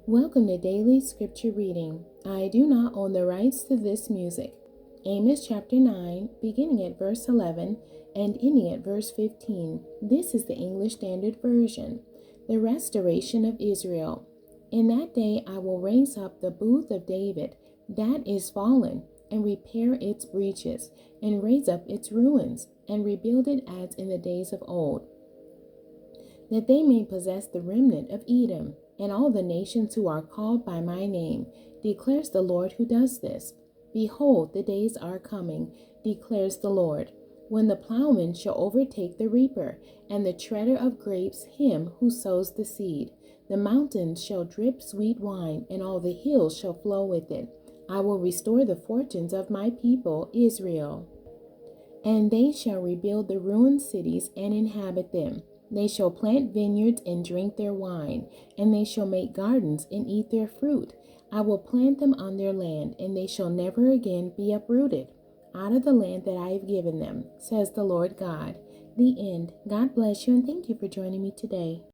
Welcome to Daily Scripture Reading. I do not own the rights to this music. Amos chapter 9, beginning at verse 11 and ending at verse 15. This is the English Standard Version. The restoration of Israel. In that day I will raise up the booth of David that is fallen, and repair its breaches, and raise up its ruins, and rebuild it as in the days of old, that they may possess the remnant of Edom, and all the nations who are called by my name, declares the Lord who does this. Behold, the days are coming, declares the Lord, when the plowman shall overtake the reaper, and the treader of grapes him who sows the seed. The mountains shall drip sweet wine, and all the hills shall flow with it. I will restore the fortunes of my people Israel, and they shall rebuild the ruined cities and inhabit them. They shall plant vineyards and drink their wine, and they shall make gardens and eat their fruit. I will plant them on their land, and they shall never again be uprooted out of the land that I have given them, says the Lord God. The end. God bless you, and thank you for joining me today.